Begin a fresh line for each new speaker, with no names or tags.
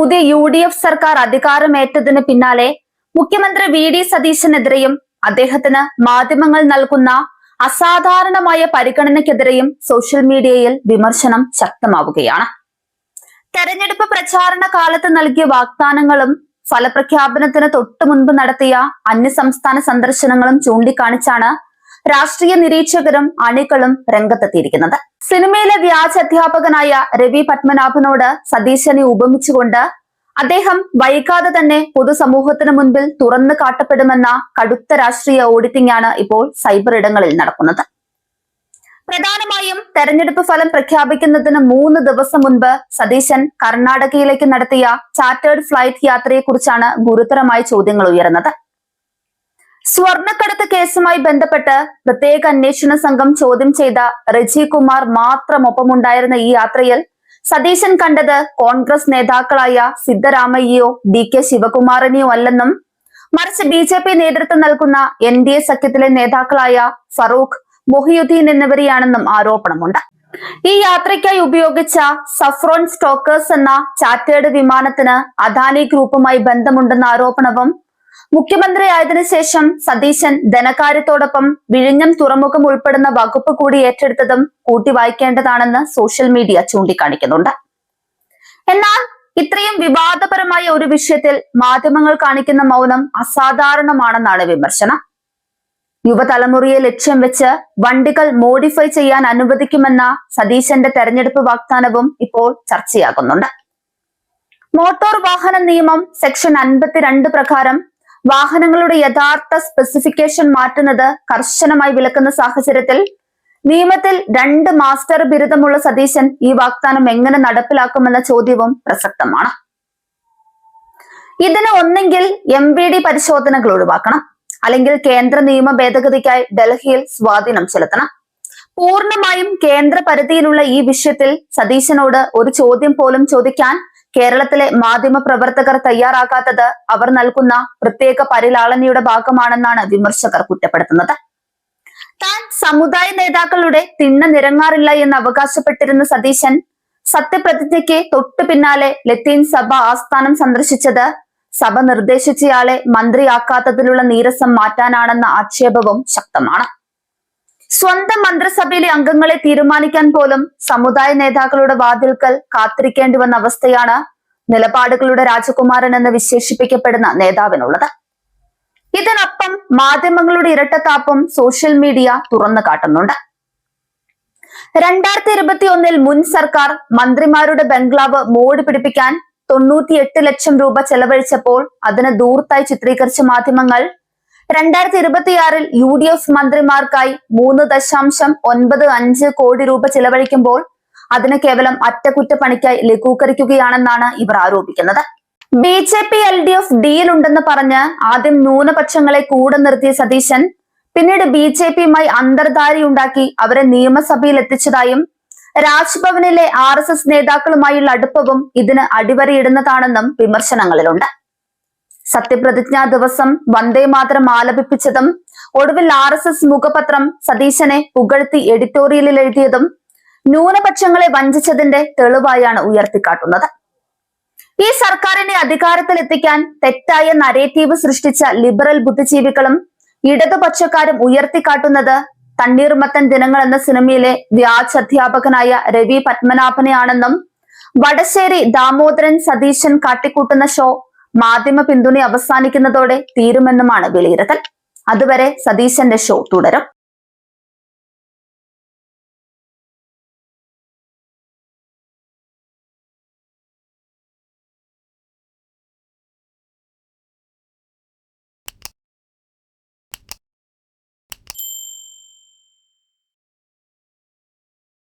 പുതിയ UDF സർക്കാർ അധികാരമേറ്റതിന് പിന്നാലെ മുഖ്യമന്ത്രി VD സതീശനെതിരെയും അദ്ദേഹത്തിന് മാധ്യമങ്ങൾ നൽകുന്ന അസാധാരണമായ പരിഗണനയ്ക്കെതിരെയും സോഷ്യൽ മീഡിയയിൽ വിമർശനം ശക്തമാവുകയാണ്. തെരഞ്ഞെടുപ്പ് പ്രചാരണ കാലത്ത് നൽകിയ വാഗ്ദാനങ്ങളും ഫലപ്രഖ്യാപനത്തിന് തൊട്ടു മുൻപ് നടത്തിയ അന്യസംസ്ഥാന സന്ദർശനങ്ങളും ചൂണ്ടിക്കാണിച്ചാണ് രാഷ്ട്രീയ നിരീക്ഷകരും അണികളും രംഗത്തെത്തിയിരിക്കുന്നത്. സിനിമയിലെ വ്യാജ അധ്യാപകനായ രവി പത്മനാഭനോട് സതീശനെ ഉപമിച്ചുകൊണ്ട് അദ്ദേഹം വൈകാതെ തന്നെ പൊതുസമൂഹത്തിന് മുൻപിൽ തുറന്നു കാട്ടപ്പെടുമെന്ന കടുത്ത രാഷ്ട്രീയ ഓഡിറ്റിംഗ് ആണ് ഇപ്പോൾ സൈബർ ഇടങ്ങളിൽ നടക്കുന്നത്. പ്രധാനമായും തെരഞ്ഞെടുപ്പ് ഫലം പ്രഖ്യാപിക്കുന്നതിന് 3 ദിവസം മുൻപ് സതീശൻ കർണാടകയിലേക്ക് നടത്തിയ ചാർട്ടേഡ് ഫ്ലൈറ്റ് യാത്രയെക്കുറിച്ചാണ് ഗുരുതരമായ ചോദ്യങ്ങൾ ഉയർന്നത്. സ്വർണ്ണക്കടത്ത് കേസുമായി ബന്ധപ്പെട്ട് പ്രത്യേക അന്വേഷണ സംഘം ചോദ്യം ചെയ്ത റജി കുമാർ മാത്രം ഒപ്പമുണ്ടായിരുന്ന ഈ യാത്രയിൽ സതീശൻ കണ്ടത് കോൺഗ്രസ് നേതാക്കളായ സിദ്ധരാമയ്യയോ DK ശിവകുമാറിനെയോ അല്ലെന്നും മറിച്ച് BJP നേതൃത്വം നൽകുന്ന NDA സഖ്യത്തിലെ നേതാക്കളായ ഫറൂഖ്, മൊഹിയുദ്ദീൻ എന്നിവരെയാണെന്നും ആരോപണമുണ്ട്. ഈ യാത്രയ്ക്കായി ഉപയോഗിച്ച സഫ്രോൺ സ്റ്റോക്കേഴ്സ് എന്ന ചാർട്ടേഡ് വിമാനത്തിന് അദാനി ഗ്രൂപ്പുമായി ബന്ധമുണ്ടെന്ന ആരോപണവും മുഖ്യമന്ത്രിയായതിനു ശേഷം സതീശൻ ധനകാര്യത്തോടൊപ്പം വിഴിഞ്ഞം തുറമുഖം ഉൾപ്പെടുന്ന വകുപ്പ് കൂടി ഏറ്റെടുത്തതും കൂട്ടി വായിക്കേണ്ടതാണെന്ന് സോഷ്യൽ മീഡിയ ചൂണ്ടിക്കാണിക്കുന്നുണ്ട്. എന്നാൽ ഇത്രയും വിവാദപരമായ ഒരു വിഷയത്തിൽ മാധ്യമങ്ങൾ കാണിക്കുന്ന മൗനം അസാധാരണമാണെന്നാണ് വിമർശനം. യുവതലമുറയെ ലക്ഷ്യം വെച്ച് വണ്ടികൾ മോഡിഫൈ ചെയ്യാൻ അനുവദിക്കുമെന്ന സതീശന്റെ തെരഞ്ഞെടുപ്പ് വാഗ്ദാനവും ഇപ്പോൾ ചർച്ചയാകുന്നുണ്ട്. മോട്ടോർ വാഹന നിയമം സെക്ഷൻ 52 പ്രകാരം വാഹനങ്ങളുടെ യഥാർത്ഥ സ്പെസിഫിക്കേഷൻ മാറ്റുന്നത് കർശനമായി വിലക്കുന്ന സാഹചര്യത്തിൽ നിയമത്തിൽ 2 മാസ്റ്റർ ബിരുദമുള്ള സതീശൻ ഈ വാഗ്ദാനം എങ്ങനെ നടപ്പിലാക്കുമെന്ന ചോദ്യവും പ്രസക്തമാണ്. ഇതിന് ഒന്നെങ്കിൽ MVD പരിശോധനകൾ ഒഴിവാക്കണം, അല്ലെങ്കിൽ കേന്ദ്ര നിയമ ഭേദഗതിക്കായി ഡൽഹിയിൽ സ്വാധീനം ചെലുത്തണം. പൂർണ്ണമായും കേന്ദ്ര പരിധിയിലുള്ള ഈ വിഷയത്തിൽ സതീശനോട് ഒരു ചോദ്യം പോലും ചോദിക്കാൻ കേരളത്തിലെ മാധ്യമ പ്രവർത്തകർ തയ്യാറാകാത്തത് അവർ നൽകുന്ന പ്രത്യേക പരിലാളനയുടെ ഭാഗമാണെന്നാണ് വിമർശകർ കുറ്റപ്പെടുത്തുന്നത്. താൻ സമുദായ നേതാക്കളുടെ തിണ്ണ നിരങ്ങാറില്ല എന്ന് അവകാശപ്പെട്ടിരുന്ന സതീശൻ സത്യപ്രതിജ്ഞയ്ക്ക് തൊട്ടു പിന്നാലെ ലത്തീൻ സഭ ആസ്ഥാനം സന്ദർശിച്ചത് സഭ നിർദ്ദേശിച്ചയാളെ മന്ത്രിയാക്കാത്തതിലുള്ള നീരസം മാറ്റാനാണെന്ന ആക്ഷേപവും ശക്തമാണ്. സ്വന്തം മന്ത്രിസഭയിലെ അംഗങ്ങളെ തീരുമാനിക്കാൻ പോലും സമുദായ നേതാക്കളുടെ വാതിൽക്കൽ കാത്തിരിക്കേണ്ടി വന്ന അവസ്ഥയാണ് നിലപാടുകളുടെ രാജകുമാരൻ എന്ന് വിശേഷിപ്പിക്കപ്പെടുന്ന നേതാവിനുള്ളത്. ഇതിനൊപ്പം മാധ്യമങ്ങളുടെ ഇരട്ടത്താപ്പും സോഷ്യൽ മീഡിയ തുറന്നു കാട്ടുന്നുണ്ട്. 2021 മുൻ സർക്കാർ മന്ത്രിമാരുടെ ബംഗ്ലാവ് മോടി പിടിപ്പിക്കാൻ 98 ലക്ഷം രൂപ ചെലവഴിച്ചപ്പോൾ അതിന് ദൂർത്തായി ചിത്രീകരിച്ച മാധ്യമങ്ങൾ 2026 UDF മന്ത്രിമാർക്കായി 3.95 കോടി രൂപ ചെലവഴിക്കുമ്പോൾ അതിന് കേവലം അറ്റകുറ്റപ്പണിക്കായി ലഘൂകരിക്കുകയാണെന്നാണ് ഇവർ ആരോപിക്കുന്നത്. BJP LDF ഡീൽ ഉണ്ടെന്ന് പറഞ്ഞ് ആദ്യം ന്യൂനപക്ഷങ്ങളെ കൂടെ നിർത്തിയ സതീശൻ പിന്നീട് BJPയുമായി അന്തർധാരയുണ്ടാക്കി അവരെ നിയമസഭയിൽ എത്തിച്ചതായും രാജ്ഭവനിലെ RSS നേതാക്കളുമായുള്ള അടുപ്പവും ഇതിന് അടിവരയിടുന്നതാണെന്നും വിമർശനങ്ങളിലുണ്ട്. സത്യപ്രതിജ്ഞാ ദിവസം വന്ദേ മാതരം ആലപിപ്പിച്ചതും ഒടുവിൽ RSS മുഖപത്രം സതീശനെ പുകഴ്ത്തി എഡിറ്റോറിയലിൽ എഴുതിയതും ന്യൂനപക്ഷങ്ങളെ വഞ്ചിച്ചതിന്റെ തെളിവായാണ് ഉയർത്തിക്കാട്ടുന്നത്. ഈ സർക്കാരിനെ അധികാരത്തിൽ എത്തിക്കാൻ തെറ്റായ നരേറ്റീവ് സൃഷ്ടിച്ച ലിബറൽ ബുദ്ധിജീവികളും ഇടതുപക്ഷക്കാരും ഉയർത്തിക്കാട്ടുന്നത് തണ്ണീർമത്തൻ ദിനങ്ങൾ എന്ന സിനിമയിലെ വ്യാജ അധ്യാപകനായ രവി പത്മനാഭനെയാണെന്നും വടശ്ശേരി ദാമോദരൻ സതീശൻ കാട്ടിക്കൂട്ടുന്ന ഷോ മാധ്യമ പിന്തുണ അവസാനിക്കുന്നതോടെ തീരുമെന്നുമാണ് വിലയിരുത്തൽ. അതുവരെ സതീശന്റെ ഷോ തുടരും.